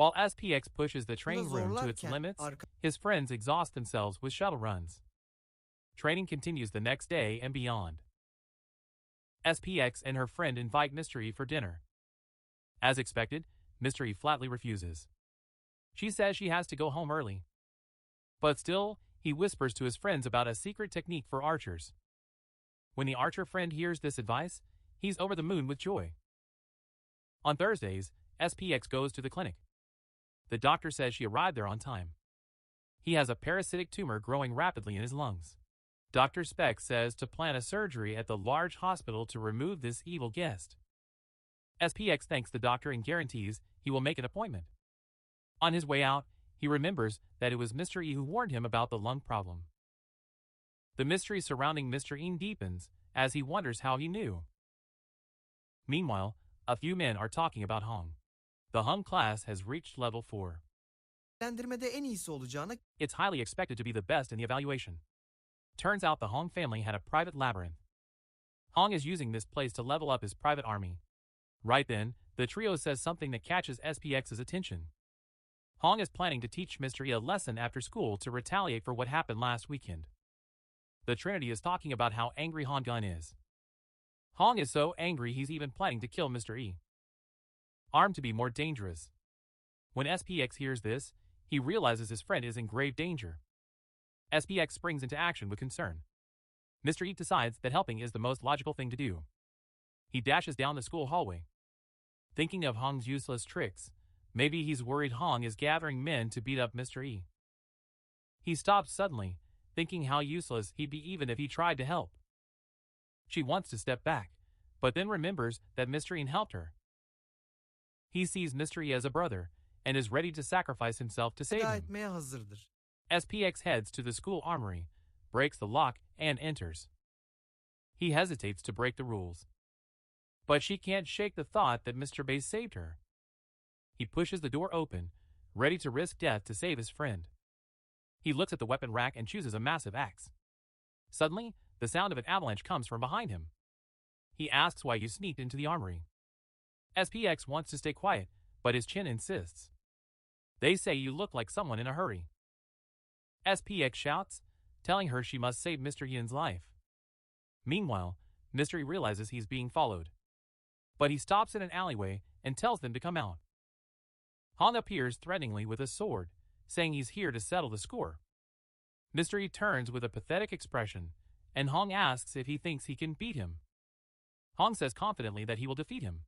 While SPX pushes the Bunu training room to its zorlarken limits, arka his friends exhaust themselves with shuttle runs. Training continues the next day and beyond. SPX and her friend invite Mr. E for dinner. As expected, Mr. E flatly refuses. She says she has to go home early. But still, he whispers to his friends about a secret technique for archers. When the archer friend hears this advice, he's over the moon with joy. On Thursdays, SPX goes to the clinic. The doctor says she arrived there on time. He has a parasitic tumor growing rapidly in his lungs. Dr. Speck says to plan a surgery at the large hospital to remove this evil guest. SPX thanks the doctor and guarantees he will make an appointment. On his way out, he remembers that it was Mr. E who warned him about the lung problem. The mystery surrounding Mr. E deepens as he wonders how he knew. Meanwhile, a few men are talking about Hong. The Hong class has reached level 4. değerlendirmede en iyisi olacağına It's highly expected to be the best in the evaluation. Turns out the Hong family had a private labyrinth. Hong is using this place to level up his private army. Right then, the trio says something that catches SPX's attention. Hong is planning to teach Mr. E a lesson after school to retaliate for what happened last weekend. The Trinity is talking about how angry Hong Gun is. Hong is so angry he's even planning to kill Mr. E. Armed to be more dangerous. When SPX hears this, he realizes his friend is in grave danger. SPX springs into action with concern. Mr. E decides that helping is the most logical thing to do. He dashes down the school hallway. Thinking of Hong's useless tricks, maybe he's worried Hong is gathering men to beat up Mr. E. He stops suddenly, thinking how useless he'd be even if he tried to help. She wants to step back, but then remembers that Mr. E helped her. He sees Mr. E as a brother, and is ready to sacrifice himself to save feda him. etmeye hazırdır. SPX heads to the school armory, breaks the lock, and enters. He hesitates to break the rules. But she can't shake the thought that Mr. Bai saved her. He pushes the door open, ready to risk death to save his friend. He looks at the weapon rack and chooses a massive axe. Suddenly, the sound of an avalanche comes from behind him. He asks why you sneaked into the armory. SPX wants to stay quiet, but his chin insists. They say you look like someone in a hurry. SPX shouts, telling her she must save Mr. Yin's life. Meanwhile, Mr. E realizes he's being followed. But he stops in an alleyway and tells them to come out. Hong appears threateningly with a sword, saying he's here to settle the score. Mr. E turns with a pathetic expression, and Hong asks if he thinks he can beat him. Hong says confidently that he will defeat him.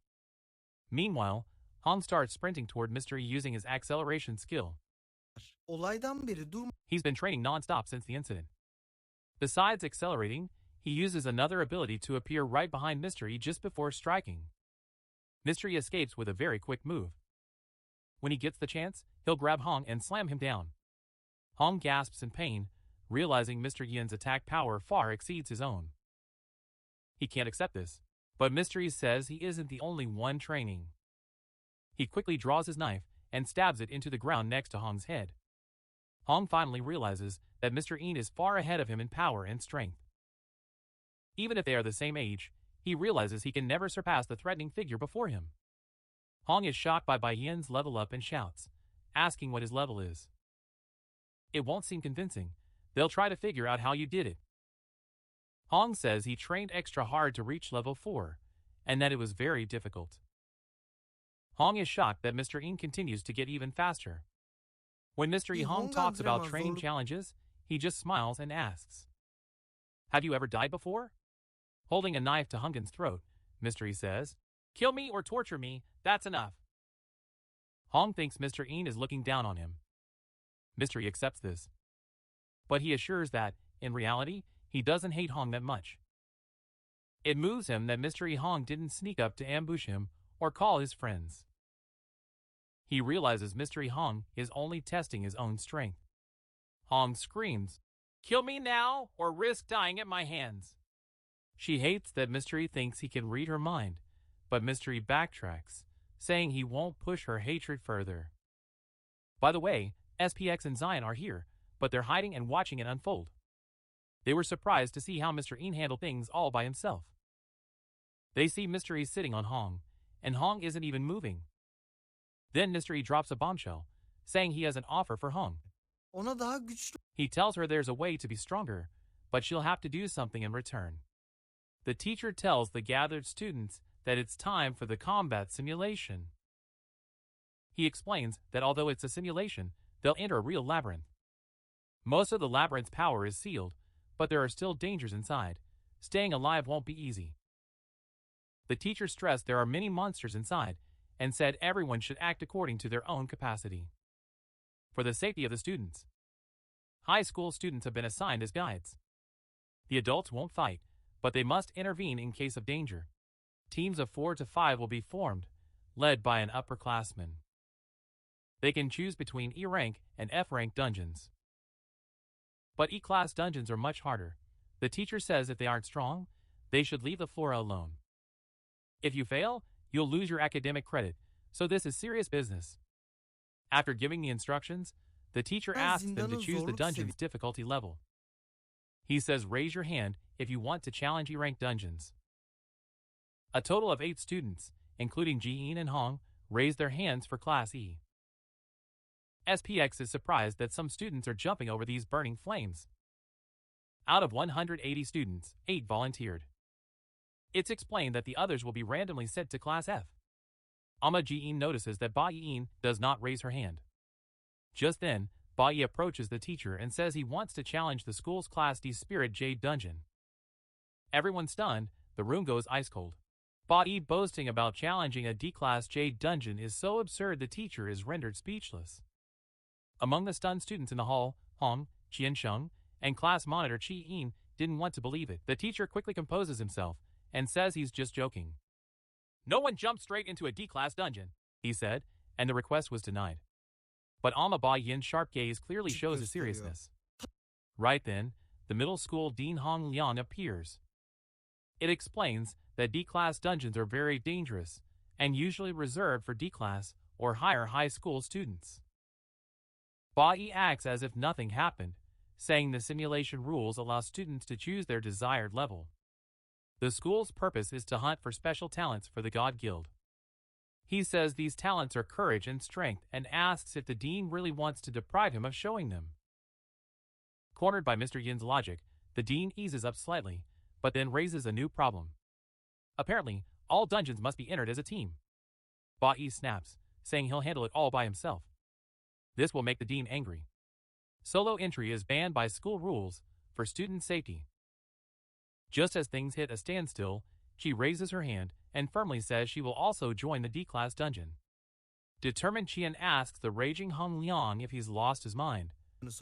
Meanwhile, Hong starts sprinting toward Mr. E using his acceleration skill. Olaydan beri durma He's been training non-stop since the incident. Besides accelerating, he uses another ability to appear right behind Mr. E just before striking. Mr. E escapes with a very quick move. When he gets the chance, he'll grab Hong and slam him down. Hong gasps in pain, realizing Mr. Yin's attack power far exceeds his own. He can't accept this, but Mr. E says he isn't the only one training. He quickly draws his knife and stabs it into the ground next to Hong's head. Hong finally realizes that Mr. E is far ahead of him in power and strength. Even if they are the same age, he realizes he can never surpass the threatening figure before him. Hong is shocked by Bai Yi's level up and shouts, asking what his level is. It won't seem convincing. They'll try to figure out how you did it. Hong says he trained extra hard to reach level 4, and that it was very difficult. Hong is shocked that Mr. E continues to get even faster. When Mr. E Hong talks about training challenges, he just smiles and asks, "Have you ever died before?" Holding a knife to Hungan's throat, Mr. E says, "Kill me or torture me, that's enough." Hong thinks Mr. E is looking down on him. Mr. E accepts this. But he assures that, in reality, he doesn't hate Hong that much. It moves him that Mr. E Hong didn't sneak up to ambush him or call his friends. He realizes Mr. E Hong is only testing his own strength. Hong screams, "Kill me now or risk dying at my hands." She hates that Mr. E thinks he can read her mind, but Mr. E backtracks, saying he won't push her hatred further. By the way, SPX and Zion are here, but they're hiding and watching it unfold. They were surprised to see how Mr. E handled things all by himself. They see Mr. E sitting on Hong, and Hong isn't even moving. Then Mr. E drops a bombshell, saying he has an offer for Hong. Ona daha güçlü He tells her there's a way to be stronger, but she'll have to do something in return. The teacher tells the gathered students that it's time for the combat simulation. He explains that although it's a simulation, they'll enter a real labyrinth. Most of the labyrinth's power is sealed, but there are still dangers inside. Staying alive won't be easy. The teacher stressed there are many monsters inside and said everyone should act according to their own capacity. For the safety of the students, high school students have been assigned as guides. The adults won't fight, but they must intervene in case of danger. Teams of 4 to 5 will be formed, led by an upperclassman. They can choose between E-rank and F-rank dungeons. But E-class dungeons are much harder. The teacher says if they aren't strong, they should leave the floor alone. If you fail, you'll lose your academic credit, so this is serious business. After giving the instructions, the teacher asks them to choose the dungeon's difficulty level. He says raise your hand if you want to challenge E-rank dungeons. A total of 8 students, including Ji-in and Hong, raised their hands for Class E. SPX is surprised that some students are jumping over these burning flames. Out of 180 students, 8 volunteered. It's explained that the others will be randomly sent to Class F. Ji-in notices that Bai Yi does not raise her hand. Just then, Bai Yi approaches the teacher and says he wants to challenge the school's Class D Spirit Jade dungeon. Everyone stunned, the room goes ice cold. Bai Yi boasting about challenging a D-Class Jade dungeon is so absurd the teacher is rendered speechless. Among the stunned students in the hall, Hong, Qiansheng, and class monitor Qi-in didn't want to believe it. The teacher quickly composes himself and says he's just joking. No one jumped straight into a D-Class dungeon, he said, and the request was denied. But Bai Yin's sharp gaze clearly shows his seriousness. Right then, the middle school Dean Hong Liang appears. It explains that D-Class dungeons are very dangerous and usually reserved for D-Class or higher high school students. Bai Yi acts as if nothing happened, saying the simulation rules allow students to choose their desired level. The school's purpose is to hunt for special talents for the God Guild. He says these talents are courage and strength and asks if the dean really wants to deprive him of showing them. Cornered by Mr. Yin's logic, the dean eases up slightly, but then raises a new problem. Apparently, all dungeons must be entered as a team. Bai Yi snaps, saying he'll handle it all by himself. This will make the dean angry. Solo entry is banned by school rules for student safety. Just as things hit a standstill, she raises her hand and firmly says she will also join the D-Class dungeon. Determined, Qian asks the raging Hong Liang if he's lost his mind,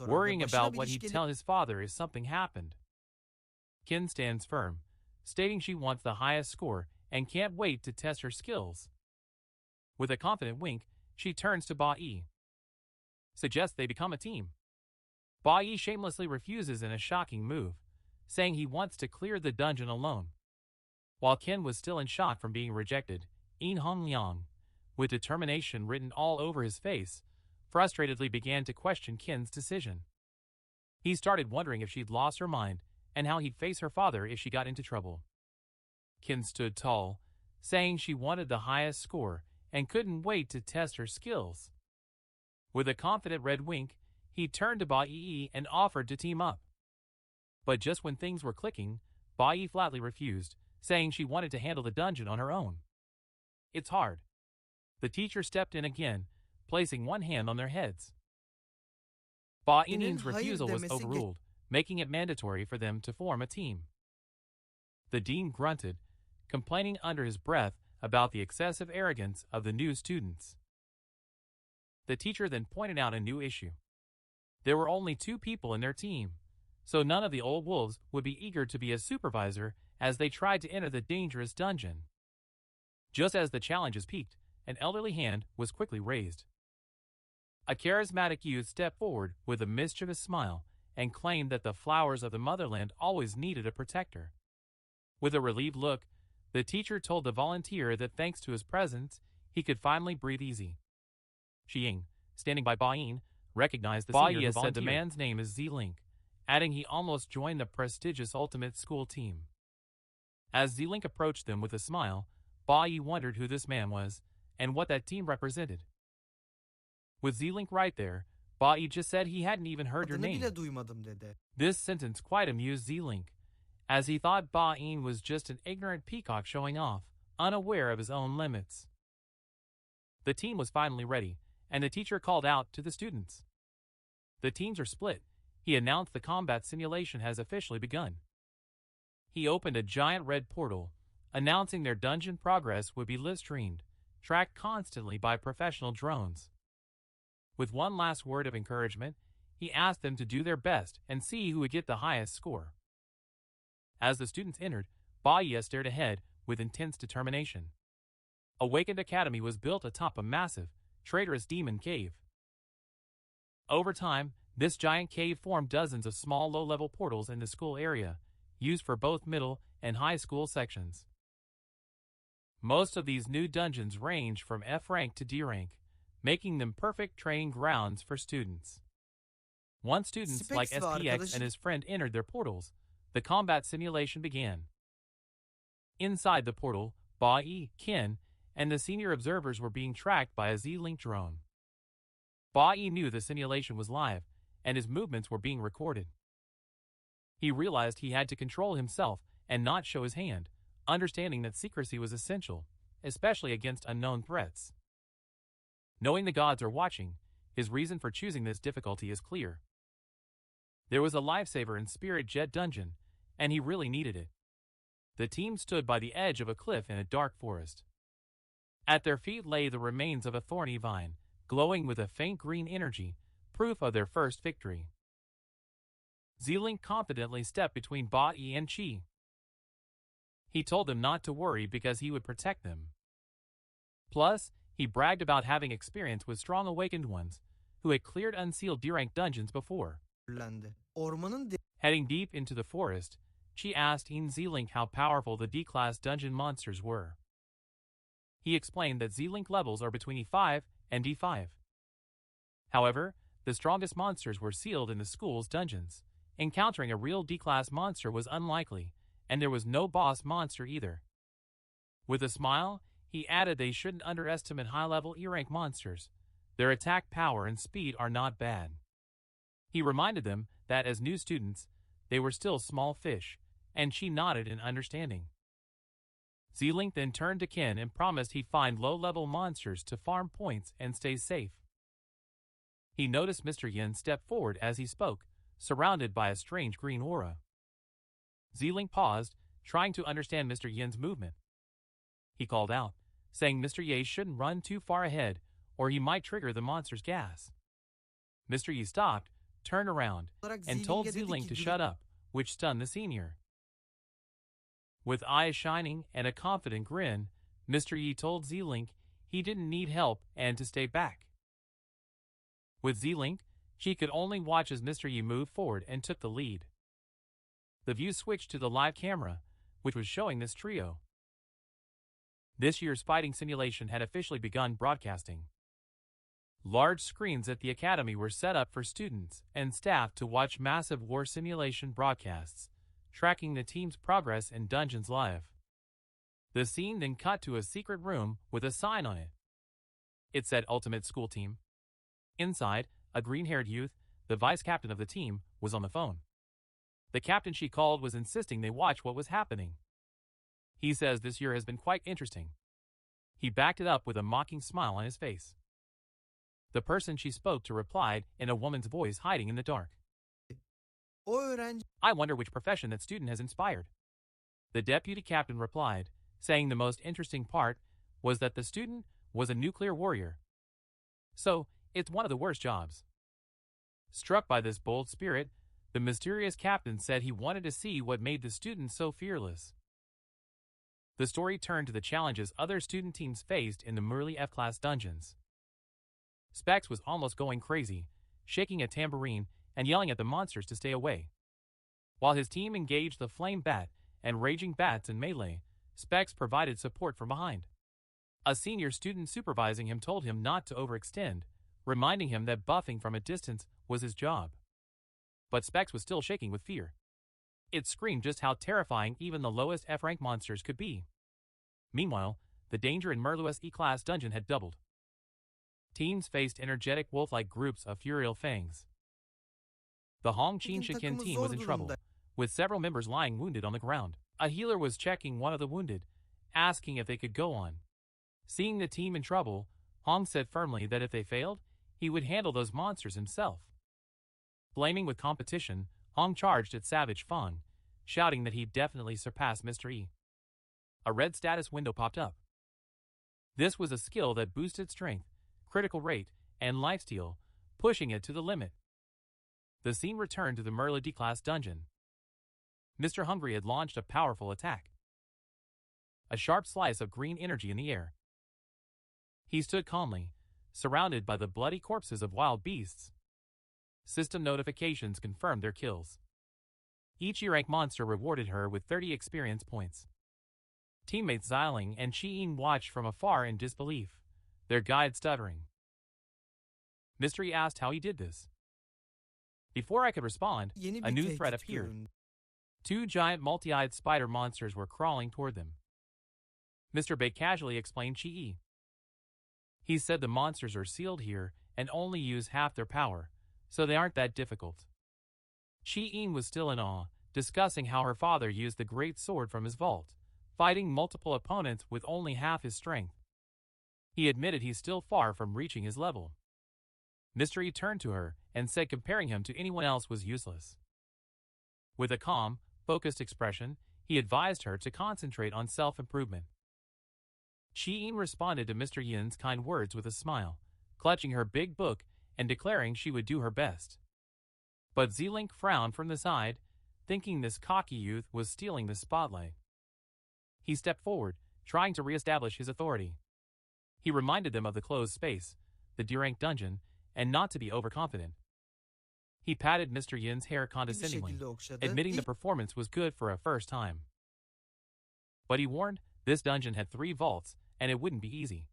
worrying about what he'd tell his father if something happened. Qin stands firm, stating she wants the highest score and can't wait to test her skills. With a confident wink, she turns to Bai Yi. Suggests they become a team. Bai Yi shamelessly refuses in a shocking move, saying he wants to clear the dungeon alone. While Qin was still in shock from being rejected, In Hong Liang, with determination written all over his face, frustratedly began to question Qin's decision. He started wondering if she'd lost her mind and how he'd face her father if she got into trouble. Qin stood tall, saying she wanted the highest score and couldn't wait to test her skills. With a confident red wink, he turned to Bai Yi and offered to team up. But just when things were clicking, Bai Yi flatly refused, saying she wanted to handle the dungeon on her own. It's hard. The teacher stepped in again, placing one hand on their heads. Bai Yi's refusal was overruled, making it mandatory for them to form a team. The dean grunted, complaining under his breath about the excessive arrogance of the new students. The teacher then pointed out a new issue. There were only 2 people in their team, so none of the old wolves would be eager to be a supervisor as they tried to enter the dangerous dungeon. Just as the challenges peaked, an elderly hand was quickly raised. A charismatic youth stepped forward with a mischievous smile and claimed that the flowers of the motherland always needed a protector. With a relieved look, the teacher told the volunteer that thanks to his presence, he could finally breathe easy. Xiying, standing by Bai Yi, recognized the senior volunteer. Said the man's name is Z-Link, adding he almost joined the prestigious ultimate school team. As Z-Link approached them with a smile, Bai Yi wondered who this man was and what that team represented. With Z-Link right there, Bai Yi just said he hadn't even heard your Adını name. bile duymadım dedi. This sentence quite amused Z-Link, as he thought Bai Yi was just an ignorant peacock showing off, unaware of his own limits. The team was finally ready, and the teacher called out to the students. The teams are split. He announced the combat simulation has officially begun. He opened a giant red portal, announcing their dungeon progress would be live-streamed, tracked constantly by professional drones. With one last word of encouragement, he asked them to do their best and see who would get the highest score. As the students entered, Bai Yi stared ahead with intense determination. Awakened Academy was built atop a massive, traitorous demon cave. Over time, this giant cave formed dozens of small low-level portals in the school area, used for both middle and high school sections. Most of these new dungeons range from F rank to D rank, making them perfect training grounds for students. Once students like SPX and his friend entered their portals, the combat simulation began. Inside the portal, Bai Yi, Ken, and the senior observers were being tracked by a Z-Link drone. Bai Yi knew the simulation was live, and his movements were being recorded. He realized he had to control himself and not show his hand, understanding that secrecy was essential, especially against unknown threats. Knowing the gods are watching, his reason for choosing this difficulty is clear. There was a lifesaver in Spirit Jet Dungeon, and he really needed it. The team stood by the edge of a cliff in a dark forest. At their feet lay the remains of a thorny vine, glowing with a faint green energy, proof of their first victory. Z-Link confidently stepped between Bai Yi and Chi. He told them not to worry because he would protect them. Plus, he bragged about having experience with strong awakened ones, who had cleared unsealed D-rank dungeons before. Heading deep into the forest, Chi asked Z-Link how powerful the D-class dungeon monsters were. He explained that Z-Link levels are between E5 and D5. However, the strongest monsters were sealed in the school's dungeons. Encountering a real D-class monster was unlikely, and there was no boss monster either. With a smile, he added they shouldn't underestimate high-level E-rank monsters. Their attack power and speed are not bad. He reminded them that as new students, they were still small fish, and she nodded in understanding. Z-Link then turned to Ken and promised he'd find low-level monsters to farm points and stay safe. He noticed Mr. Yin step forward as he spoke, surrounded by a strange green aura. Z-Link paused, trying to understand Mr. Yin's movement. He called out, saying Mr. Yi shouldn't run too far ahead, or he might trigger the monster's gas. Mr. Yi stopped, turned around, and told Z-Link to shut up, which stunned the senior. With eyes shining and a confident grin, Mr. Yi told Z-Link he didn't need help and to stay back. With Z-Link, she could only watch as Mr. Yi moved forward and took the lead. The view switched to the live camera, which was showing this trio. This year's fighting simulation had officially begun broadcasting. Large screens at the academy were set up for students and staff to watch massive war simulation broadcasts, tracking the team's progress in dungeons live. The scene then cut to a secret room with a sign on it. It said Ultimate School Team. Inside, a green-haired youth, the vice captain of the team, was on the phone. The captain she called was insisting they watch what was happening. He says this year has been quite interesting. He backed it up with a mocking smile on his face. The person she spoke to replied in a woman's voice hiding in the dark. I wonder which profession that student has inspired. The deputy captain replied, saying the most interesting part was that the student was a nuclear warrior. So, it's one of the worst jobs. Struck by this bold spirit, the mysterious captain said he wanted to see what made the student so fearless. The story turned to the challenges other student teams faced in the Merly F-class dungeons. Specs was almost going crazy, shaking a tambourine and yelling at the monsters to stay away. While his team engaged the Flame Bat and Raging Bats in melee, Specs provided support from behind. A senior student supervising him told him not to overextend, reminding him that buffing from a distance was his job. But Specs was still shaking with fear. It screamed just how terrifying even the lowest F-rank monsters could be. Meanwhile, the danger in Merlu's E-class dungeon had doubled. Teams faced energetic wolf-like groups of Furial Fangs. The Hong Qin Bugün Shikin takımı team zor was in trouble, durumda. with several members lying wounded on the ground. A healer was checking one of the wounded, asking if they could go on. Seeing the team in trouble, Hong said firmly that if they failed, he would handle those monsters himself. Blaming with competition, Hong charged at Savage Fang, shouting that he'd definitely surpass Mr. Yi. A red status window popped up. This was a skill that boosted strength, critical rate, and lifesteal, pushing it to the limit. The scene returned to the Merla D-class dungeon. Mr. Hungry had launched a powerful attack. A sharp slice of green energy in the air. He stood calmly, surrounded by the bloody corpses of wild beasts. System notifications confirmed their kills. Each E-rank monster rewarded her with 30 experience points. Teammates Xiling and Qi watched from afar in disbelief, their guide stuttering. Mystery asked how he did this. Before I could respond, Yeni a bir new threat tehdit appeared. göründü. 2 giant multi-eyed spider monsters were crawling toward them. Mr. Bai casually explained Qi. He said the monsters are sealed here and only use half their power, so they aren't that difficult. Qi was still in awe, discussing how her father used the great sword from his vault, fighting multiple opponents with only half his strength. He admitted he's still far from reaching his level. Mystery turned to her and said comparing him to anyone else was useless. With a calm, focused expression, he advised her to concentrate on self-improvement. Qi responded to Mr. Yin's kind words with a smile, clutching her big book and declaring she would do her best. But Z-Link frowned from the side, thinking this cocky youth was stealing the spotlight. He stepped forward, trying to reestablish his authority. He reminded them of the closed space, the D-rank dungeon, and not to be overconfident. He patted Mr. Yin's hair Bir condescendingly, şekilde okşadı. admitting the İlk performance was good for a first time. But he warned this dungeon had 3 vaults, and it wouldn't be easy.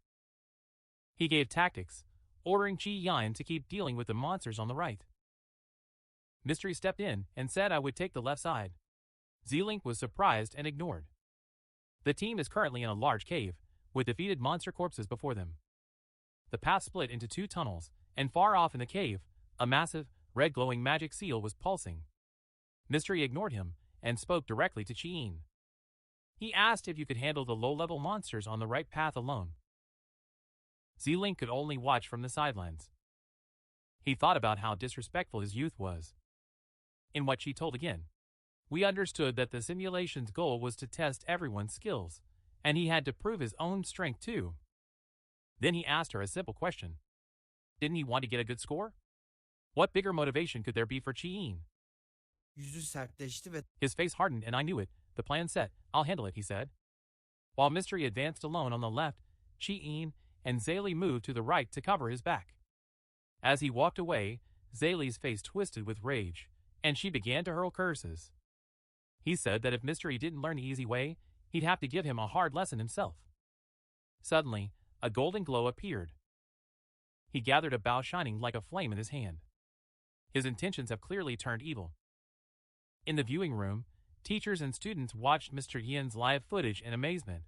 He gave tactics, ordering Qi Yan to keep dealing with the monsters on the right. Mystery stepped in and said I would take the left side. Z-Link was surprised and ignored. The team is currently in a large cave, with defeated monster corpses before them. The path split into 2 tunnels, and far off in the cave, a massive, red-glowing magic seal was pulsing. Mystery ignored him and spoke directly to Qi. He asked if you could handle the low-level monsters on the right path alone. Z-Link could only watch from the sidelines. He thought about how disrespectful his youth was. In what she told again, we understood that the simulation's goal was to test everyone's skills, and he had to prove his own strength too. Then he asked her a simple question. Didn't he want to get a good score? What bigger motivation could there be for Qi? yüzü sertleşti ve His face hardened and I knew it. The plan set. I'll handle it, he said. While Mystery advanced alone on the left, Qi and Zayli moved to the right to cover his back. As he walked away, Zayli's face twisted with rage, and she began to hurl curses. He said that if Mystery didn't learn the easy way, he'd have to give him a hard lesson himself. Suddenly, a golden glow appeared. He gathered a bow shining like a flame in his hand. His intentions have clearly turned evil. In the viewing room, teachers and students watched Mr. Yin's live footage in amazement.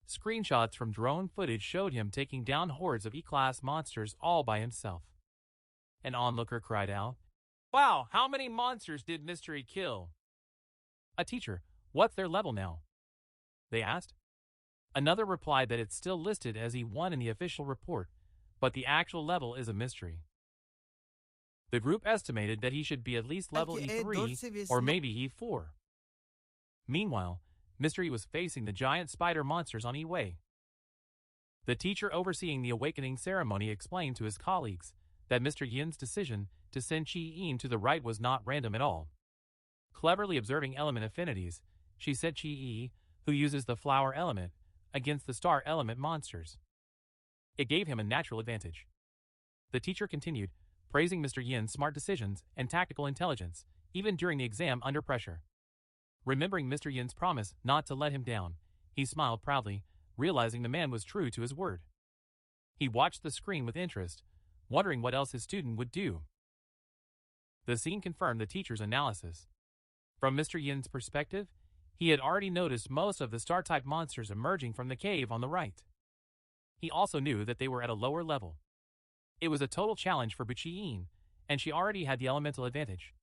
Screenshots from drone footage showed him taking down hordes of E-class monsters all by himself. An onlooker cried out, "Wow, how many monsters did Mystery kill?" A teacher, "What's their level now?" they asked. Another replied that it's still listed as E1 in the official report, but the actual level is a mystery. The group estimated that he should be at least level belki E3 E4 seviyesinde or maybe E4. Meanwhile, Mystery was facing the giant spider monsters on E-Way. The teacher overseeing the awakening ceremony explained to his colleagues that Mr. Yin's decision to send Qi to the right was not random at all. Cleverly observing element affinities, she said Qi, who uses the flower element, against the star element monsters. It gave him a natural advantage. The teacher continued, praising Mr. Yin's smart decisions and tactical intelligence, even during the exam under pressure. Remembering Mr. Yin's promise not to let him down, he smiled proudly, realizing the man was true to his word. He watched the screen with interest, wondering what else his student would do. The scene confirmed the teacher's analysis. From Mr. Yin's perspective, he had already noticed most of the star-type monsters emerging from the cave on the right. He also knew that they were at a lower level. It was a total challenge for Chi-Yin, and she already had the elemental advantage.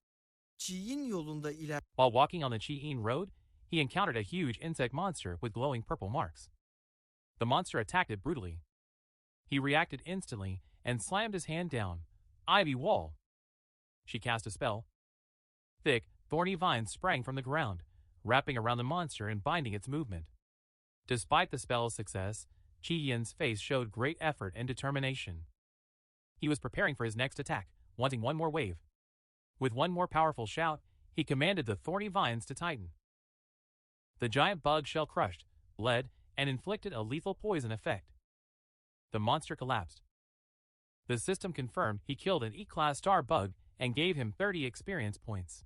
Chi'in yolunda iler. While walking on the Chi-Yin road, he encountered a huge insect monster with glowing purple marks. The monster attacked it brutally. He reacted instantly and slammed his hand down. Ivy wall. She cast a spell. Thick, thorny vines sprang from the ground, wrapping around the monster and binding its movement. Despite the spell's success, Chi-Yin's face showed great effort and determination. He was preparing for his next attack, wanting one more wave. With one more powerful shout, he commanded the thorny vines to tighten. The giant bug shell crushed, bled, and inflicted a lethal poison effect. The monster collapsed. The system confirmed he killed an E-class star bug and gave him 30 experience points.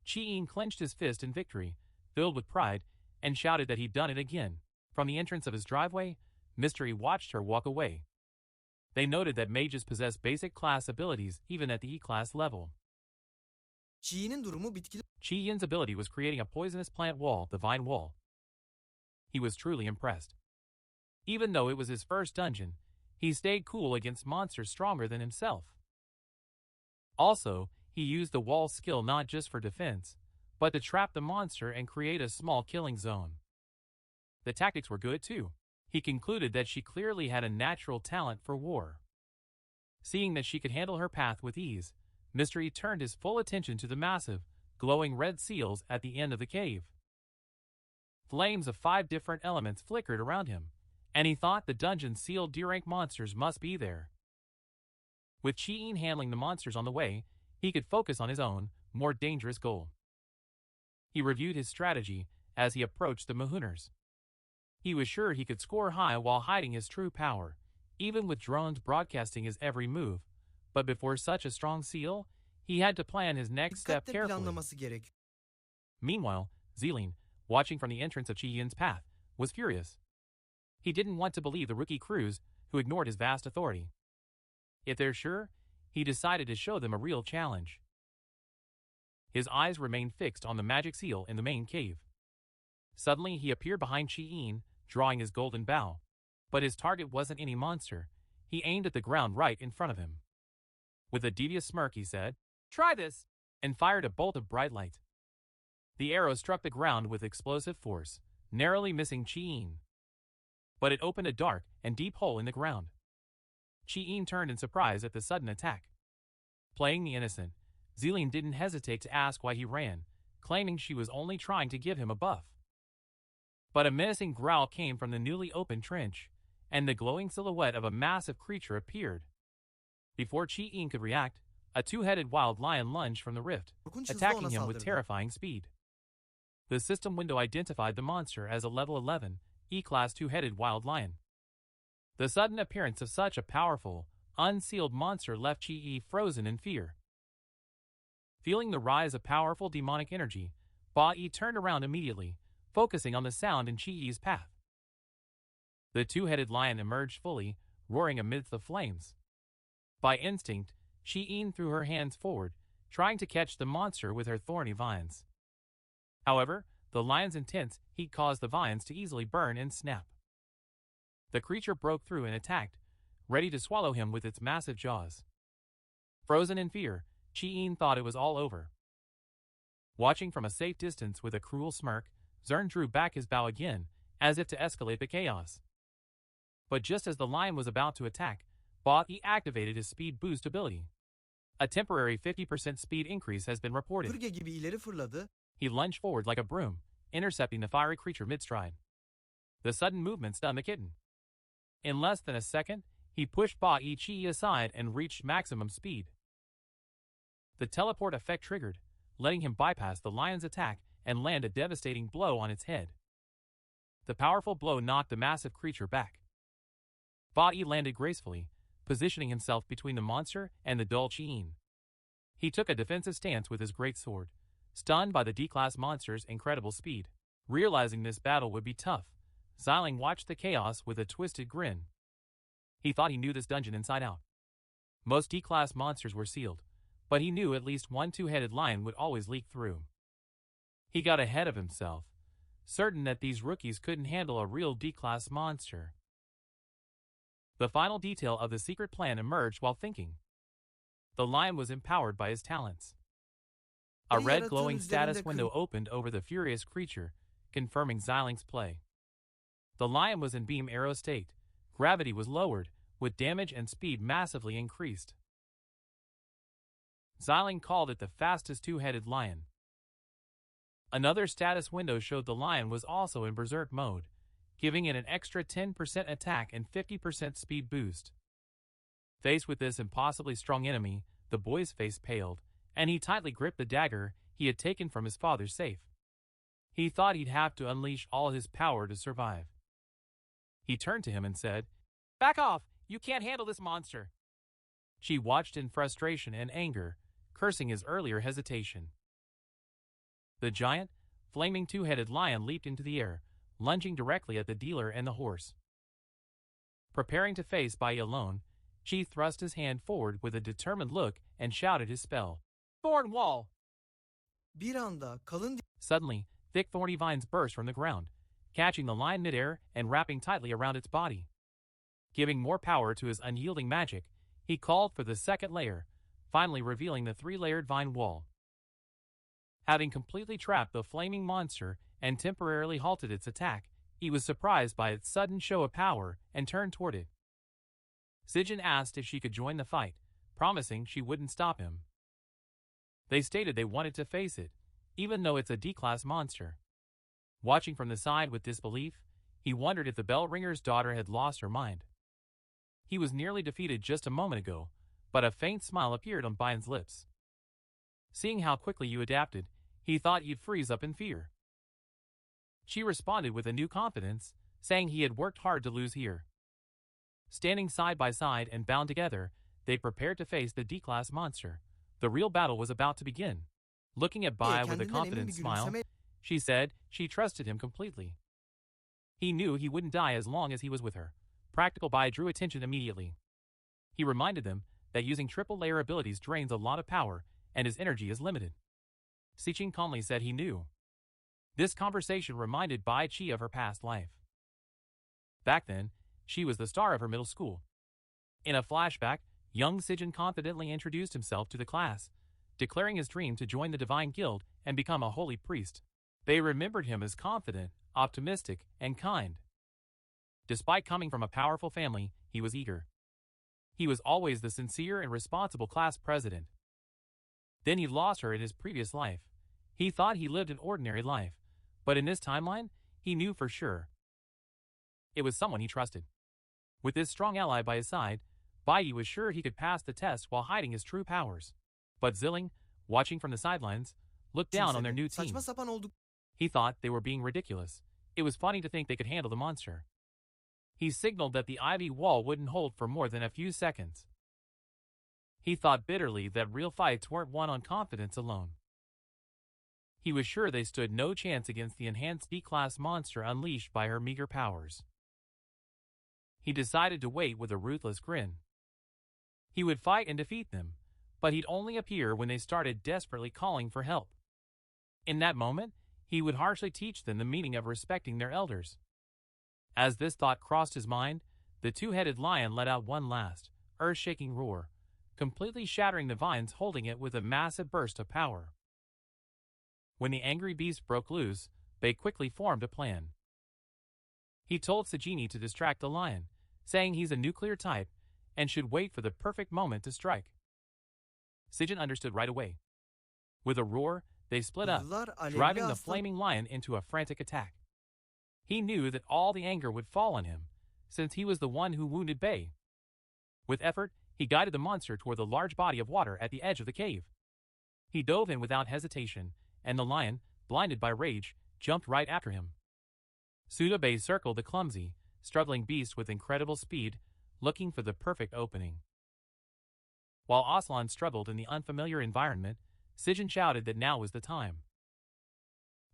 Chi-Yin clenched his fist in victory, filled with pride, and shouted that he'd done it again. From the entrance of his driveway, Mystery watched her walk away. They noted that mages possess basic class abilities even at the E-class level. Chi'inin durumu bitkiler. Chi-Yin's ability was creating a poisonous plant wall, the Vine Wall. He was truly impressed. Even though it was his first dungeon, he stayed cool against monsters stronger than himself. Also, he used the wall skill not just for defense, but to trap the monster and create a small killing zone. The tactics were good too. He concluded that she clearly had a natural talent for war. Seeing that she could handle her path with ease, Mystery turned his full attention to the massive, glowing red seals at the end of the cave. Flames of 5 different elements flickered around him, and he thought the dungeon's sealed D-rank monsters must be there. With Chi-Yin handling the monsters on the way, he could focus on his own, more dangerous goal. He reviewed his strategy as he approached the Mahooners. He was sure he could score high while hiding his true power, even with drones broadcasting his every move. But before such a strong seal, he had to plan his next step Dikkatle carefully. planlaması gerek. Meanwhile, Zealine, watching from the entrance of Chi-Yin's path, was furious. He didn't want to believe the rookie crews who ignored his vast authority. If they're sure, he decided to show them a real challenge. His eyes remained fixed on the magic seal in the main cave. Suddenly, he appeared behind Chi-Yin, drawing his golden bow. But his target wasn't any monster. He aimed at the ground right in front of him. With a devious smirk, he said, "Try this," and fired a bolt of bright light. The arrow struck the ground with explosive force, narrowly missing Chi-Yin. But it opened a dark and deep hole in the ground. Chi-Yin turned in surprise at the sudden attack. Playing the innocent, Zealine didn't hesitate to ask why he ran, claiming she was only trying to give him a buff. But a menacing growl came from the newly opened trench, and the glowing silhouette of a massive creature appeared. Before Chi-Yin could react, a 2-headed wild lion lunged from the rift, Korkunç hızlı attacking ona him with saldırdı. terrifying speed. The system window identified the monster as a level 11, E-class 2-headed wild lion. The sudden appearance of such a powerful, unsealed monster left Chi-Yi frozen in fear. Feeling the rise of powerful demonic energy, Bai Yi turned around immediately, focusing on the sound in Chi-Yi's path. The 2-headed lion emerged fully, roaring amidst the flames. By instinct, Chi-Yin threw her hands forward, trying to catch the monster with her thorny vines. However, the lion's intense heat caused the vines to easily burn and snap. The creature broke through and attacked, ready to swallow him with its massive jaws. Frozen in fear, Chi-Yin thought it was all over. Watching from a safe distance with a cruel smirk, Zern drew back his bow again, as if to escalate the chaos. But just as the lion was about to attack, Bai activated his speed boost ability. A temporary 50% speed increase has been reported. Süpürge gibi ileri fırladı. He lunged forward like a broom, intercepting the fiery creature mid-stride. The sudden movement stunned the kitten. In less than a second, he pushed Bai Yi aside and reached maximum speed. The teleport effect triggered, letting him bypass the lion's attack and land a devastating blow on its head. The powerful blow knocked the massive creature back. Bai Yi landed gracefully, positioning himself between the monster and the dull Chi-Yin. He took a defensive stance with his great sword, stunned by the D-class monster's incredible speed. Realizing this battle would be tough, Xiling watched the chaos with a twisted grin. He thought he knew this dungeon inside out. Most D-class monsters were sealed, but he knew at least one 2-headed lion would always leak through. He got ahead of himself, certain that these rookies couldn't handle a real D-class monster. The final detail of the secret plan emerged while thinking. The lion was empowered by his talents. A Bir red yaratığın glowing status üzerinde window opened over the furious creature, confirming Xilinx's play. The lion was in beam arrow state. Gravity was lowered, with damage and speed massively increased. Xiling called it the fastest two-headed lion. Another status window showed the lion was also in berserk mode, giving it an extra 10% attack and 50% speed boost. Faced with this impossibly strong enemy, the boy's face paled, and he tightly gripped the dagger he had taken from his father's safe. He thought he'd have to unleash all his power to survive. He turned to him and said, "Back off! You can't handle this monster!" She watched in frustration and anger, cursing his earlier hesitation. The giant, flaming two-headed lion leaped into the air, lunging directly at the dealer and the horse. Preparing to face Bai Yi alone, Chi thrust his hand forward with a determined look and shouted his spell. "Thorn wall!" Bir anda kalın Suddenly, thick thorny vines burst from the ground, catching the lion midair and wrapping tightly around its body. Giving more power to his unyielding magic, he called for the second layer, finally revealing the three-layered vine wall. Having completely trapped the flaming monster and temporarily halted its attack, he was surprised by its sudden show of power and turned toward it. Sijin asked if she could join the fight, promising she wouldn't stop him. They stated they wanted to face it, even though it's a D-class monster. Watching from the side with disbelief, he wondered if the bell ringer's daughter had lost her mind. He was nearly defeated just a moment ago, but a faint smile appeared on Bai's lips. Seeing how quickly you adapted, he thought you'd freeze up in fear. She responded with a new confidence, saying he had worked hard to lose here. Standing side by side and bound together, they prepared to face the D-class monster. The real battle was about to begin. Looking at Bai with a confident smile, she said she trusted him completely. He knew he wouldn't die as long as he was with her. Practical Bai drew attention immediately. He reminded them that using triple-layer abilities drains a lot of power and his energy is limited. Sijin calmly said he knew. This conversation reminded Bai Yi of her past life. Back then, she was the star of her middle school. In a flashback, young Sijin confidently introduced himself to the class, declaring his dream to join the Divine Guild and become a holy priest. They remembered him as confident, optimistic, and kind. Despite coming from a powerful family, he was eager. He was always the sincere and responsible class president. Then he lost her in his previous life. He thought he lived an ordinary life, but in this timeline, he knew for sure. It was someone he trusted. With this strong ally by his side, Bai Yi was sure he could pass the test while hiding his true powers. But Xiling, watching from the sidelines, looked down on their new team. saçma sapan olduk. He thought they were being ridiculous. It was funny to think they could handle the monster. He signaled that the ivy wall wouldn't hold for more than a few seconds. He thought bitterly that real fights weren't won on confidence alone. He was sure they stood no chance against the enhanced D-class monster unleashed by her meager powers. He decided to wait with a ruthless grin. He would fight and defeat them, but he'd only appear when they started desperately calling for help. In that moment, he would harshly teach them the meaning of respecting their elders. As this thought crossed his mind, the two-headed lion let out one last, earth-shaking roar, completely shattering the vines holding it with a massive burst of power. When the angry beast broke loose, they quickly formed a plan. He told Sijini to distract the lion, saying he's a nuclear type and should wait for the perfect moment to strike. Sijin understood right away. With a roar, they split up, driving the flaming lion into a frantic attack. He knew that all the anger would fall on him, since he was the one who wounded Bai. With effort, he guided the monster toward the large body of water at the edge of the cave. He dove in without hesitation, and the lion, blinded by rage, jumped right after him. Bai circled the clumsy, struggling beast with incredible speed, looking for the perfect opening. While Aslan struggled in the unfamiliar environment, Sijin shouted that now was the time.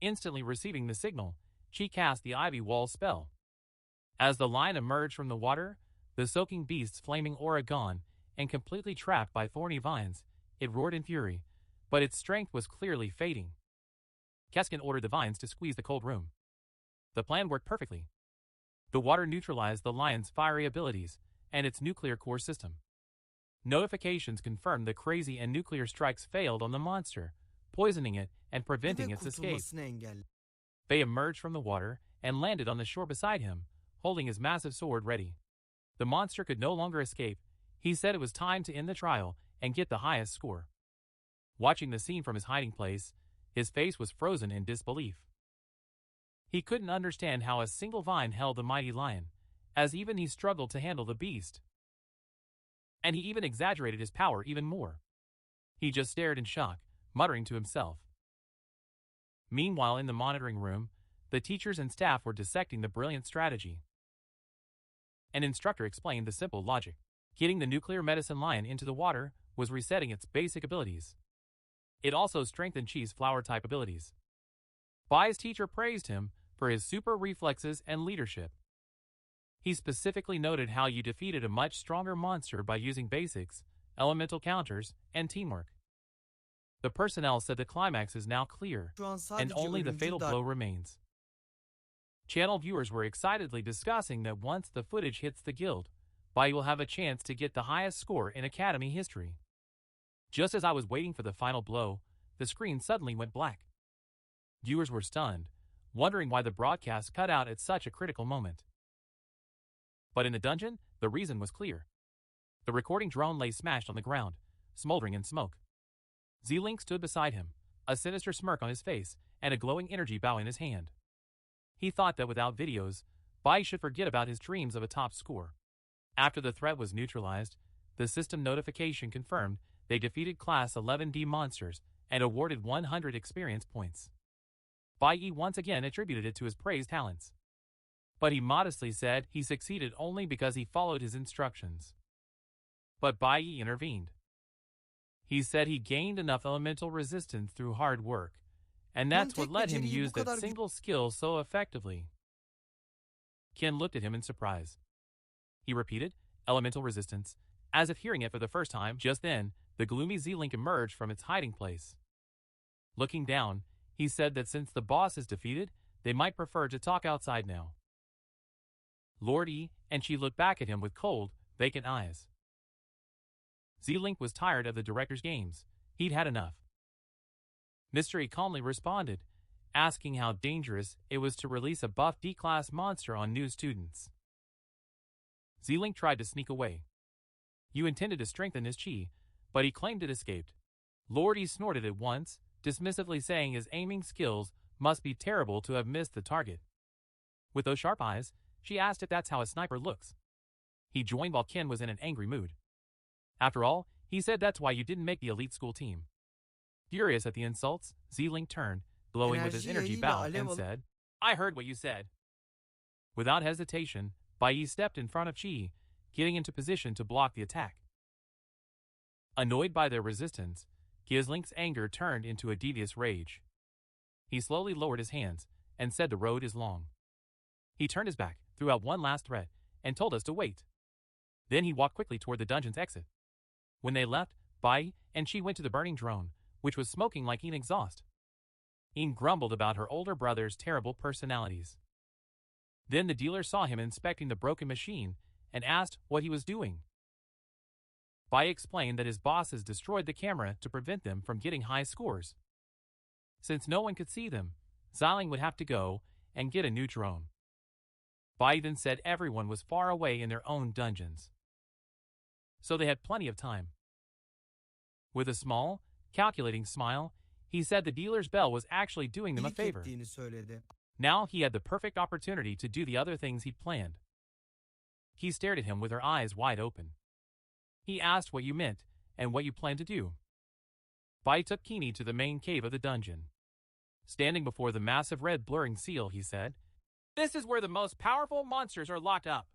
Instantly receiving the signal, she cast the ivy wall spell. As the lion emerged from the water, the soaking beast's flaming aura gone, and completely trapped by thorny vines, it roared in fury, but its strength was clearly fading. Keskin ordered the vines to squeeze the cold room. The plan worked perfectly. The water neutralized the lion's fiery abilities, and its nuclear core system. Notifications confirmed the crazy and nuclear strikes failed on the monster, poisoning it and preventing ve its escape. kurtulmasını engelledi. Bai emerged from the water and landed on the shore beside him, holding his massive sword ready. The monster could no longer escape. He said it was time to end the trial and get the highest score. Watching the scene from his hiding place, his face was frozen in disbelief. He couldn't understand how a single vine held the mighty lion, as even he struggled to handle the beast. And he even exaggerated his power even more. He just stared in shock, muttering to himself. Meanwhile, in the monitoring room, the teachers and staff were dissecting the brilliant strategy. An instructor explained the simple logic. Getting the nuclear medicine lion into the water was resetting its basic abilities. It also strengthened Chi's flower-type abilities. Bai's teacher praised him for his super reflexes and leadership. He specifically noted how you defeated a much stronger monster by using basics, elemental counters, and teamwork. The personnel said the climax is now clear, Şu an and sadece only the ölümcül fatal darbe. blow remains. Channel viewers were excitedly discussing that once the footage hits the guild, Bai will have a chance to get the highest score in Academy history. Just as I was waiting for the final blow, the screen suddenly went black. Viewers were stunned, wondering why the broadcast cut out at such a critical moment. But in the dungeon, the reason was clear. The recording drone lay smashed on the ground, smoldering in smoke. Z-Link stood beside him, a sinister smirk on his face and a glowing energy bow in his hand. He thought that without videos, Bai should forget about his dreams of a top score. After the threat was neutralized, the system notification confirmed they defeated Class 11D monsters and awarded 100 experience points. Bai Yi once again attributed it to his praised talents. But he modestly said he succeeded only because he followed his instructions. But Bai Yi intervened. He said he gained enough elemental resistance through hard work, and that's what let him use that single skill so effectively. Ken looked at him in surprise. He repeated, elemental resistance, as if hearing it for the first time. Just then, the gloomy Z-Link emerged from its hiding place. Looking down, he said that since the boss is defeated, they might prefer to talk outside now. Lord Yi and she looked back at him with cold, vacant eyes. Z-Link was tired of the director's games. He'd had enough. Mr. E calmly responded, asking how dangerous it was to release a buff D-class monster on new students. Z-Link tried to sneak away. You intended to strengthen his chi, but he claimed it escaped. Lord E snorted at once, dismissively saying his aiming skills must be terrible to have missed the target. With those sharp eyes, she asked if that's how a sniper looks. He joined while Ken was in an angry mood. After all, he said that's why you didn't make the elite school team. Furious at the insults, Z-Link turned, glowing with his energy bow, and said, I heard what you said. Without hesitation, Bai Yi stepped in front of Chi, getting into position to block the attack. Annoyed by their resistance, Gizlink's anger turned into a devious rage. He slowly lowered his hands and said the road is long. He turned his back, threw out one last threat, and told us to wait. Then he walked quickly toward the dungeon's exit. When they left, Bai and she went to the burning drone, which was smoking like an exhaust. Een grumbled about her older brother's terrible personalities. Then the dealer saw him inspecting the broken machine and asked what he was doing. Bai explained that his bosses destroyed the camera to prevent them from getting high scores. Since no one could see them, Xiling would have to go and get a new drone. Bai then said everyone was far away in their own dungeons. So they had plenty of time. With a small, calculating smile, he said the dealer's bell was actually doing them a favor. Now he had the perfect opportunity to do the other things he'd planned. He stared at him with her eyes wide open. He asked what you meant and what you planned to do. Bai took Kini to the main cave of the dungeon. Standing before the massive red blurring seal, he said, This is where the most powerful monsters are locked up.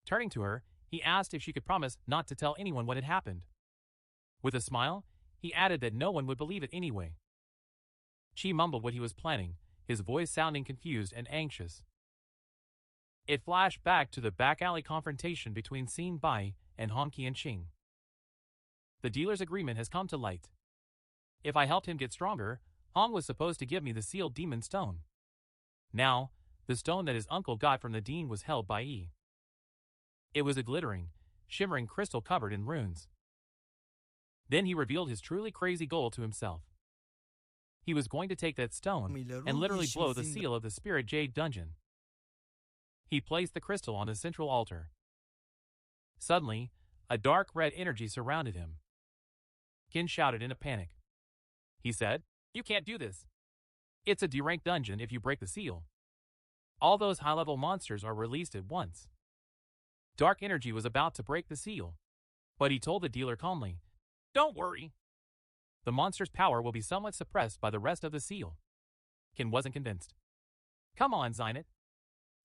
Turning to her, he asked if she could promise not to tell anyone what had happened. With a smile, he added that no one would believe it anyway. Chi mumbled what he was planning, his voice sounding confused and anxious. It flashed back to the back alley confrontation between Xin Bai and Hong Qianqing. The dealer's agreement has come to light. If I helped him get stronger, Hong was supposed to give me the sealed demon stone. Now, the stone that his uncle got from the dean was held by Yi. It was a glittering, shimmering crystal covered in runes. Then he revealed his truly crazy goal to himself. He was going to take that stone and literally blow the seal of the Spirit Jade dungeon. He placed the crystal on the central altar. Suddenly, a dark red energy surrounded him. Kin shouted in a panic. He said, "You can't do this. It's a D-rank dungeon if you break the seal. All those high-level monsters are released at once." Dark energy was about to break the seal, but he told the dealer calmly, "Don't worry. The monster's power will be somewhat suppressed by the rest of the seal." Kin wasn't convinced. "Come on, Zynet.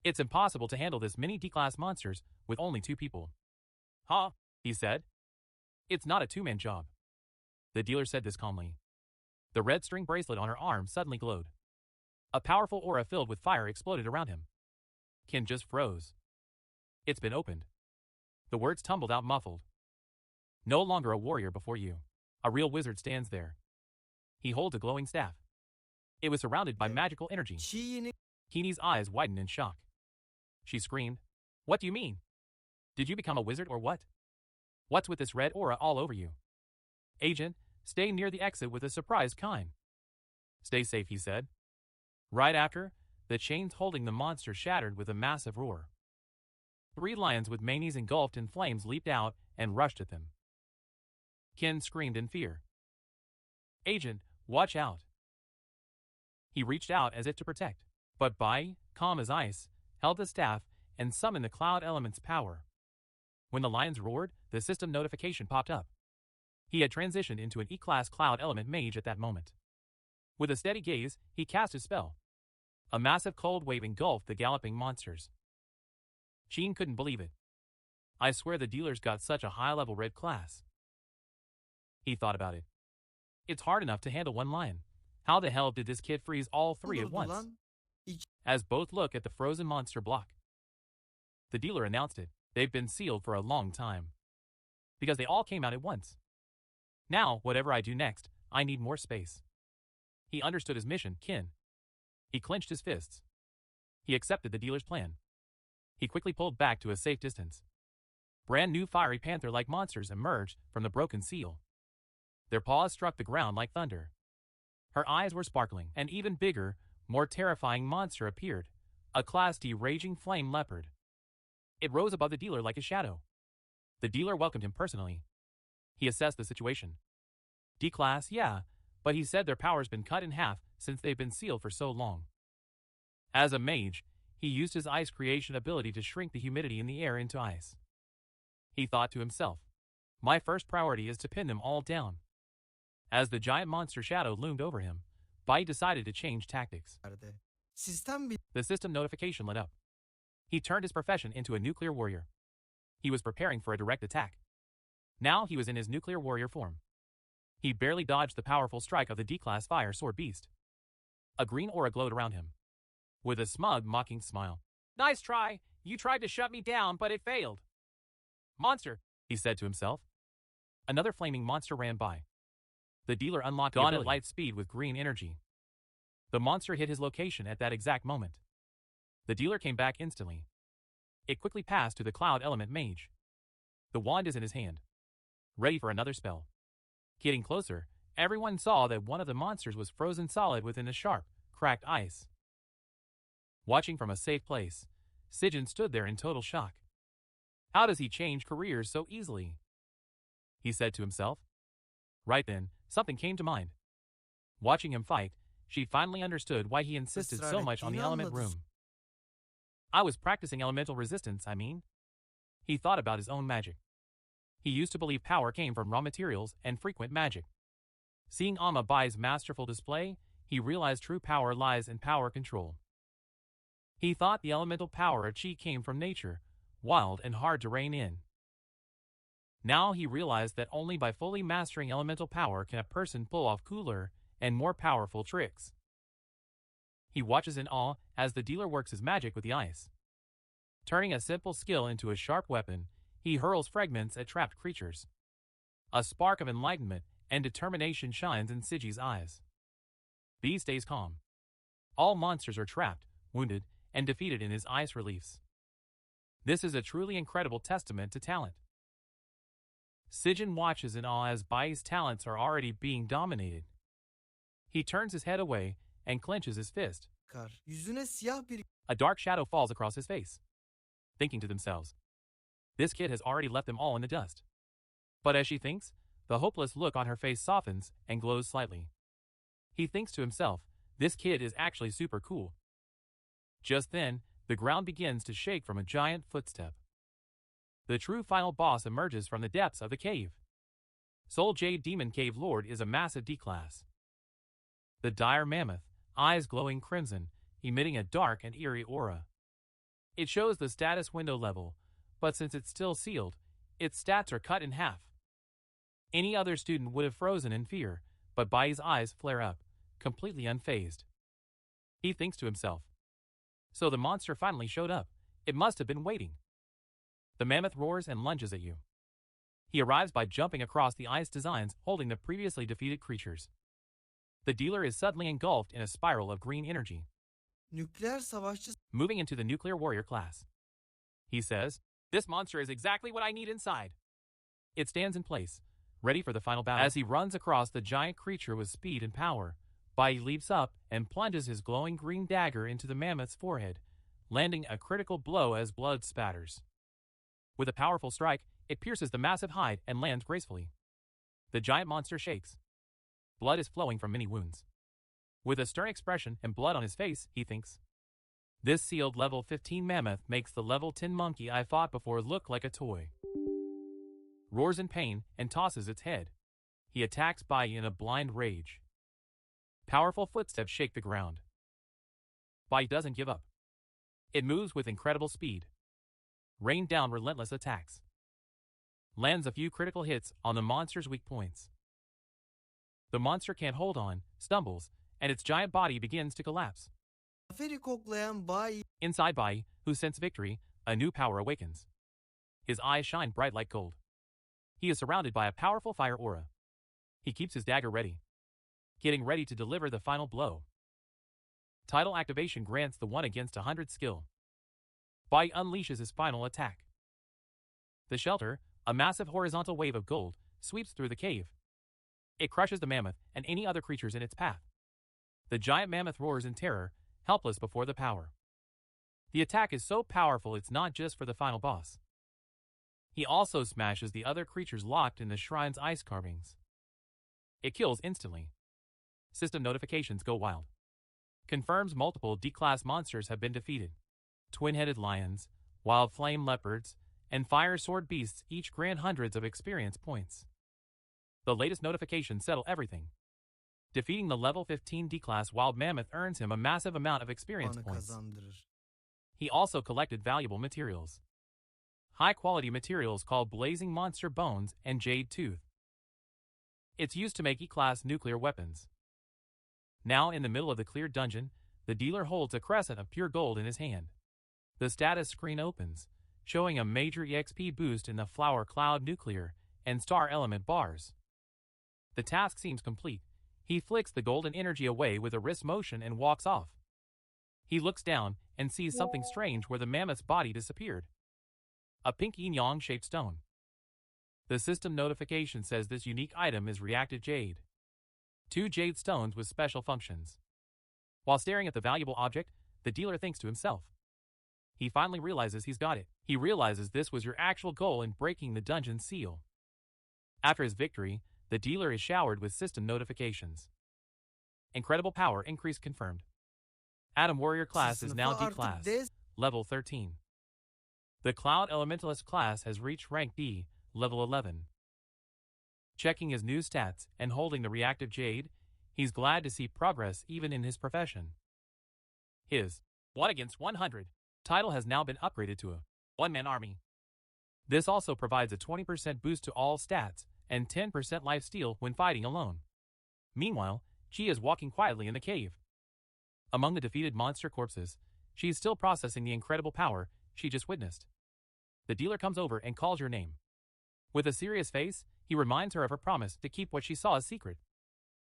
It's impossible to handle this many D-class monsters with only 2 people." "Huh?" he said. "It's not a 2-man job." The dealer said this calmly. The red string bracelet on her arm suddenly glowed. A powerful aura filled with fire exploded around him. Kin just froze. "It's been opened." The words tumbled out muffled. "No longer a warrior before you. A real wizard stands there." He holds a glowing staff. It was surrounded by magical energy. Keenie's eyes widened in shock. She screamed, "What do you mean? Did you become a wizard or what? What's with this red aura all over you?" "Agent, stay near the exit with a surprised kind." "Stay safe," he said. Right after, the chains holding the monster shattered with a massive roar. 3 lions with manes engulfed in flames leaped out and rushed at them. Kin screamed in fear. "Agent, watch out." He reached out as if to protect, but Bai Yi, calm as ice, held the staff and summoned the cloud element's power. When the lions roared, the system notification popped up. He had transitioned into an E-class cloud element mage at that moment. With a steady gaze, he cast his spell. A massive cold wave engulfed the galloping monsters. Sheen couldn't believe it. "I swear the dealer's got such a high-level red class." He thought about it. It's hard enough to handle 1 lion. How the hell did this kid freeze all 3 at once? As both look at the frozen monster block. The dealer announced it. They've been sealed for a long time. Because they all came out at once. Now, whatever I do next, I need more space. He understood his mission, Kin. He clenched his fists. He accepted the dealer's plan. He quickly pulled back to a safe distance. Brand new fiery panther-like monsters emerged from the broken seal. Their paws struck the ground like thunder. Her eyes were sparkling. An even bigger, more terrifying monster appeared, a Class D raging flame leopard. It rose above the dealer like a shadow. The dealer welcomed him personally. He assessed the situation. D-class, yeah, but he said their power's been cut in half since they've been sealed for so long. As a mage, he used his ice creation ability to shrink the humidity in the air into ice. He thought to himself, "My first priority is to pin them all down." As the giant monster shadow loomed over him, Bai decided to change tactics. The system notification lit up. He turned his profession into a nuclear warrior. He was preparing for a direct attack. Now he was in his nuclear warrior form. He barely dodged the powerful strike of the D-class fire sword beast. A green aura glowed around him. With a smug, mocking smile. "Nice try. You tried to shut me down, but it failed." "Monster," he said to himself. Another flaming monster ran by. The dealer unlocked Gone at light speed with green energy. The monster hit his location at that exact moment. The dealer came back instantly. It quickly passed to the cloud element mage. The wand is in his hand, ready for another spell. Getting closer, everyone saw that one of the monsters was frozen solid within the sharp, cracked ice. Watching from a safe place, Sijin stood there in total shock. How does he change careers so easily? He said to himself. Right then, something came to mind. Watching him fight, she finally understood why he insisted so much on the element room. I was practicing elemental resistance, I mean. He thought about his own magic. He used to believe power came from raw materials and frequent magic. Seeing Amma Bai's masterful display, he realized true power lies in power control. He thought the elemental power of Qi came from nature, wild and hard to rein in. Now he realized that only by fully mastering elemental power can a person pull off cooler and more powerful tricks. He watches in awe as the dealer works his magic with the ice. Turning a simple skill into a sharp weapon, he hurls fragments at trapped creatures. A spark of enlightenment and determination shines in Siji's eyes. B stays calm. All monsters are trapped, wounded, and defeated in his ice reliefs. This is a truly incredible testament to talent. Sijin watches in awe as Bai Yi's talents are already being dominated. He turns his head away and clenches his fist. Yüzüne siyah bir A dark shadow falls across his face. Thinking to themselves, this kid has already left them all in the dust. But as she thinks, the hopeless look on her face softens and glows slightly. He thinks to himself, this kid is actually super cool. Just then, the ground begins to shake from a giant footstep. The true final boss emerges from the depths of the cave. Soul Jade Demon Cave Lord is a massive D-class. The dire mammoth, eyes glowing crimson, emitting a dark and eerie aura. It shows the status window level, but since it's still sealed, its stats are cut in half. Any other student would have frozen in fear, but Bai Yi's eyes flare up, completely unfazed. He thinks to himself, so the monster finally showed up. It must have been waiting. The mammoth roars and lunges at you. He arrives by jumping across the ice designs holding the previously defeated creatures. The dealer is suddenly engulfed in a spiral of green energy. nükleer savaşçı Moving into the nuclear warrior class. He says, this monster is exactly what I need inside. It stands in place, ready for the final battle. As he runs across the giant creature with speed and power, Bai Yi leaps up and plunges his glowing green dagger into the mammoth's forehead, landing a critical blow as blood spatters. With a powerful strike, it pierces the massive hide and lands gracefully. The giant monster shakes. Blood is flowing from many wounds. With a stern expression and blood on his face, he thinks, this sealed level 15 mammoth makes the level 10 monkey I fought before look like a toy. Roars in pain and tosses its head. He attacks Bai Yi in a blind rage. Powerful footsteps shake the ground. Bai Yi doesn't give up. It moves with incredible speed. Rain down relentless attacks. Lands a few critical hits on the monster's weak points. The monster can't hold on, stumbles, and its giant body begins to collapse. zaferi koklayan Bai Yi Inside Bai Yi, who senses victory, a new power awakens. His eyes shine bright like gold. He is surrounded by a powerful fire aura. He keeps his dagger ready, getting ready to deliver the final blow. Title activation grants the 1 against 100 skill. Bai Yi unleashes his final attack. The shelter, a massive horizontal wave of gold, sweeps through the cave. It crushes the mammoth and any other creatures in its path. The giant mammoth roars in terror, helpless before the power. The attack is so powerful it's not just for the final boss. He also smashes the other creatures locked in the shrine's ice carvings. It kills instantly. System notifications go wild. Confirms multiple D-class monsters have been defeated. Twin-headed lions, wild flame leopards, and fire sword beasts each grant hundreds of experience points. The latest notifications settle everything. Defeating the level 15 D-class wild mammoth earns him a massive amount of experience puanı points. kazandırır. He also collected valuable materials. High-quality materials called Blazing Monster Bones and Jade Tooth. It's used to make E-class nuclear weapons. Now in the middle of the cleared dungeon, the dealer holds a crescent of pure gold in his hand. The status screen opens, showing a major EXP boost in the Flower Cloud Nuclear and Star Element bars. The task seems complete. He flicks the golden energy away with a wrist motion and walks off. He looks down and sees something strange where the mammoth's body disappeared. A pink yin-yang shaped stone. The system notification says this unique item is reactive jade. 2 jade stones with special functions. While staring at the valuable object, the dealer thinks to himself. He finally realizes he's got it. He realizes this was your actual goal in breaking the dungeon seal. After his victory, the dealer is showered with system notifications. Incredible power increase confirmed. Atom Warrior class is now D-class, level 13. The Cloud Elementalist class has reached rank D, level 11. Checking his new stats and holding the reactive jade, he's glad to see progress even in his profession. His 1 against 100 title has now been upgraded to a one-man army. This also provides a 20% boost to all stats and 10% lifesteal when fighting alone. Meanwhile, she is walking quietly in the cave. Among the defeated monster corpses, she is still processing the incredible power she just witnessed. The dealer comes over and calls your name. With a serious face, he reminds her of her promise to keep what she saw a secret.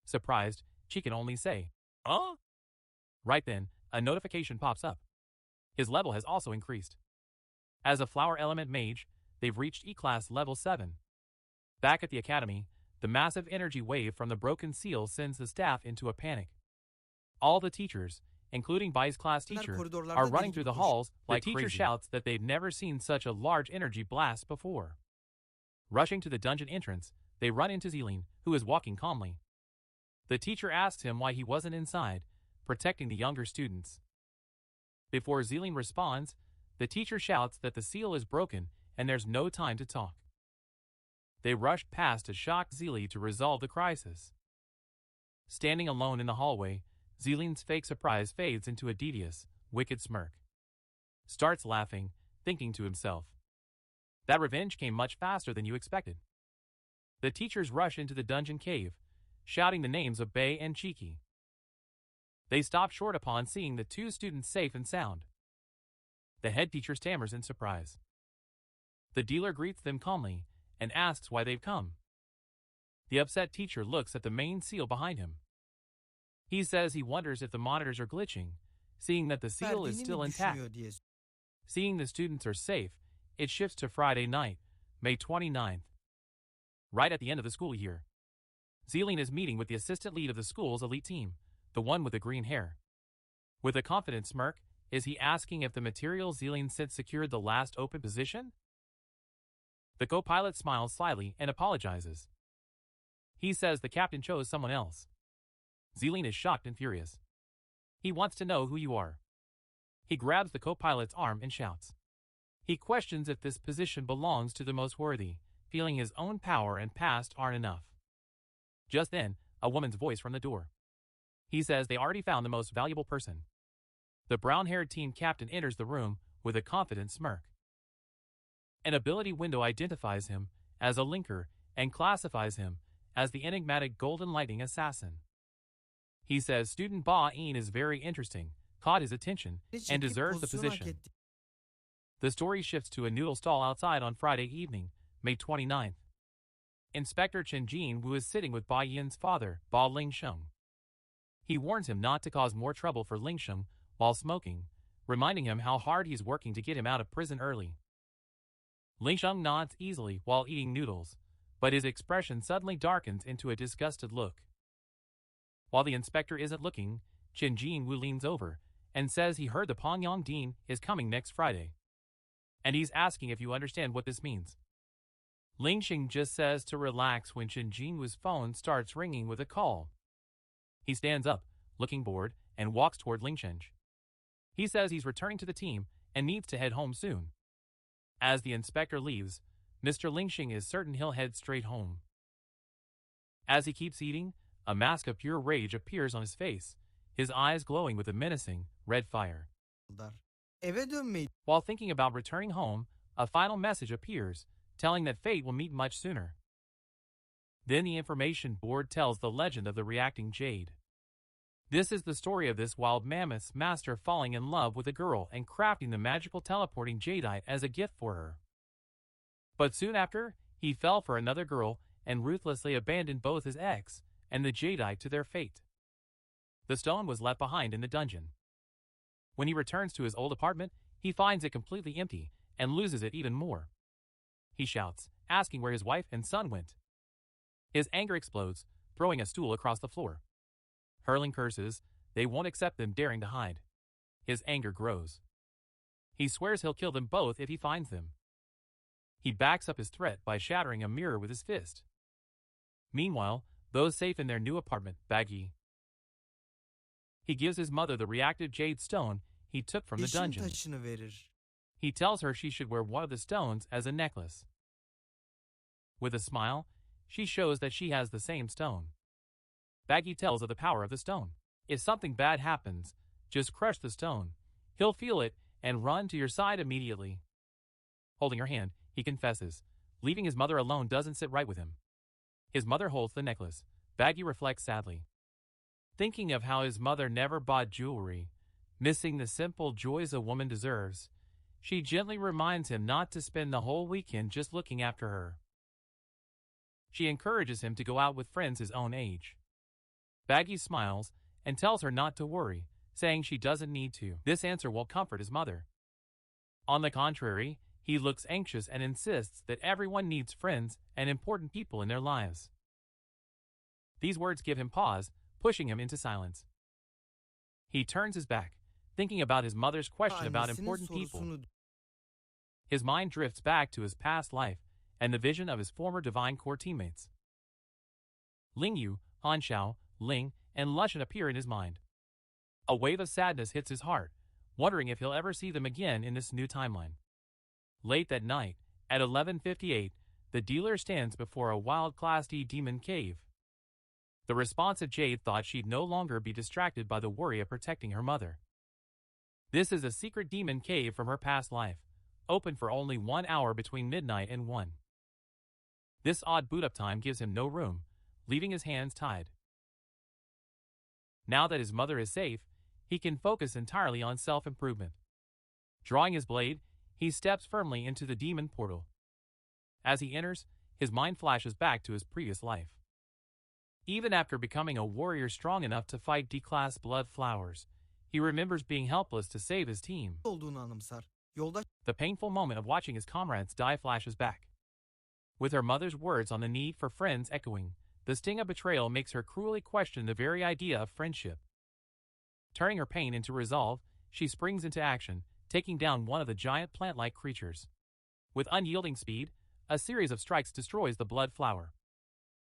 Surprised, she can only say, "Huh?" Right then, a notification pops up. His level has also increased. As a flower element mage, they've reached E-Class level 7. Back at the academy, the massive energy wave from the broken seal sends the staff into a panic. All the teachers, including Bai's class teacher, are running through the halls like crazy. The teacher shouts that they've never seen such a large energy blast before. Rushing to the dungeon entrance, they run into Zealine, who is walking calmly. The teacher asks him why he wasn't inside, protecting the younger students. Before Zealine responds, the teacher shouts that the seal is broken and there's no time to talk. They rush past to shock Zealine to resolve the crisis. Standing alone in the hallway, Zealine's fake surprise fades into a devious, wicked smirk. Starts laughing, thinking to himself, that revenge came much faster than you expected. The teachers rush into the dungeon cave, shouting the names of Bai and Cheeky. They stop short upon seeing the two students safe and sound. The head teacher stammers in surprise. The dealer greets them calmly and asks why they've come. The upset teacher looks at the main seal behind him. He says he wonders if the monitors are glitching, seeing that the seal is still intact. Seeing the students are safe, it shifts to Friday night, May 29th. Right at the end of the school year. Zealine is meeting with the assistant lead of the school's elite team, the one with the green hair. With a confident smirk, is he asking if the material Zealine said secured the last open position? The co-pilot smiles slyly and apologizes. He says the captain chose someone else. Zealine is shocked and furious. He wants to know who you are. He grabs the co-pilot's arm and shouts. He questions if this position belongs to the most worthy, feeling his own power and past aren't enough. Just then, a woman's voice from the door. He says they already found the most valuable person. The brown-haired team captain enters the room with a confident smirk. An ability window identifies him as a linker and classifies him as the enigmatic Golden Lightning Assassin. He says student Bai Yi is very interesting, caught his attention, and deserves the position. The story shifts to a noodle stall outside on Friday evening, May 29th. Inspector Chen Jin Wu is sitting with Bai Yin's father, Ba Lingsheng. He warns him not to cause more trouble for Lingsheng while smoking, reminding him how hard he's working to get him out of prison early. Lingsheng nods easily while eating noodles, but his expression suddenly darkens into a disgusted look. While the inspector isn't looking, Chen Jin Wu leans over and says he heard the Pongyang Dean is coming next Friday. And he's asking if you understand what this means. Lingsheng just says to relax when Chen Jin Wu's phone starts ringing with a call. He stands up, looking bored, and walks toward Lingsheng. He says he's returning to the team and needs to head home soon. As the inspector leaves, Mr. Lingsheng is certain he'll head straight home. As he keeps eating, a mask of pure rage appears on his face, his eyes glowing with a menacing, red fire. While thinking about returning home, a final message appears, telling that fate will meet much sooner. Then the information board tells the legend of the reacting jade. This is the story of this wild mammoth's master falling in love with a girl and crafting the magical teleporting jadeite as a gift for her. But soon after, he fell for another girl and ruthlessly abandoned both his ex and the jadeite to their fate. The stone was left behind in the dungeon. When he returns to his old apartment, he finds it completely empty and loses it even more. He shouts, asking where his wife and son went. His anger explodes, throwing a stool across the floor. Hurling curses, they won't accept them daring to hide. His anger grows. He swears he'll kill them both if he finds them. He backs up his threat by shattering a mirror with his fist. Meanwhile, those safe in their new apartment, Bai Yi. He gives his mother the reactive jade stone he took from the dungeon. He tells her she should wear one of the stones as a necklace. With a smile, she shows that she has the same stone. Bai Yi tells of the power of the stone. If something bad happens, just crush the stone. He'll feel it and run to your side immediately. Holding her hand, he confesses. Leaving his mother alone doesn't sit right with him. His mother holds the necklace. Bai Yi reflects sadly. Thinking of how his mother never bought jewelry, missing the simple joys a woman deserves, she gently reminds him not to spend the whole weekend just looking after her. She encourages him to go out with friends his own age. Bai Yi smiles and tells her not to worry, saying she doesn't need to. This answer won't comfort his mother. On the contrary, He looks anxious and insists that everyone needs friends and important people in their lives. These words give him pause, pushing him into silence. He turns his back, thinking about his mother's question about Annesinin important people. sorusunu His mind drifts back to his past life and the vision of his former Divine Corps teammates. Ling Yu, Han Xiao, Ling, and Lushan appear in his mind. A wave of sadness hits his heart, wondering if he'll ever see them again in this new timeline. Late that night, at 11:58, the dealer stands before a wild Class D demon cave. The responsive Jade thought she'd no longer be distracted by the worry of protecting her mother. This is a secret demon cave from her past life, open for only 1 hour between midnight and 1. This odd boot-up time gives him no room, leaving his hands tied. Now that his mother is safe, he can focus entirely on self-improvement. Drawing his blade, he steps firmly into the demon portal. As he enters, his mind flashes back to his previous life. Even after becoming a warrior strong enough to fight D-class blood flowers, he remembers being helpless to save his team. olduğunu anımsar. Yoldaş The painful moment of watching his comrades die flashes back. With her mother's words on the need for friends echoing, the sting of betrayal makes her cruelly question the very idea of friendship. Turning her pain into resolve, she springs into action, taking down one of the giant plant-like creatures. With unyielding speed, a series of strikes destroys the blood flower.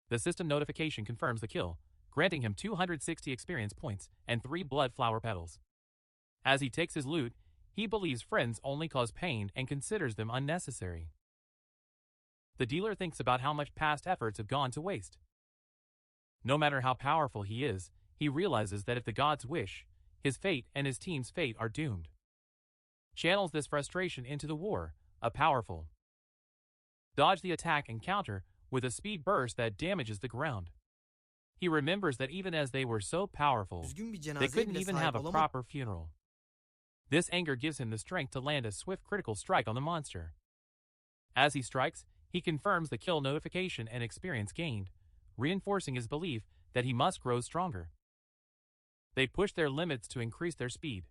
The system notification confirms the kill, granting him 260 experience points and 3 blood flower petals. As he takes his loot, he believes friends only cause pain and considers them unnecessary. The dealer thinks about how much past efforts have gone to waste. No matter how powerful he is, he realizes that if the gods wish, his fate and his team's fate are doomed. Channels this frustration into the war, a powerful. Dodge the attack and counter with a speed burst that damages the ground. He remembers that even as they were so powerful, düzgün bir they cenazeye couldn't bile even sahip have a olamadı. proper funeral. This anger gives him the strength to land a swift critical strike on the monster. As he strikes, he confirms the kill notification and experience gained, reinforcing his belief that he must grow stronger. They push their limits to increase their speed.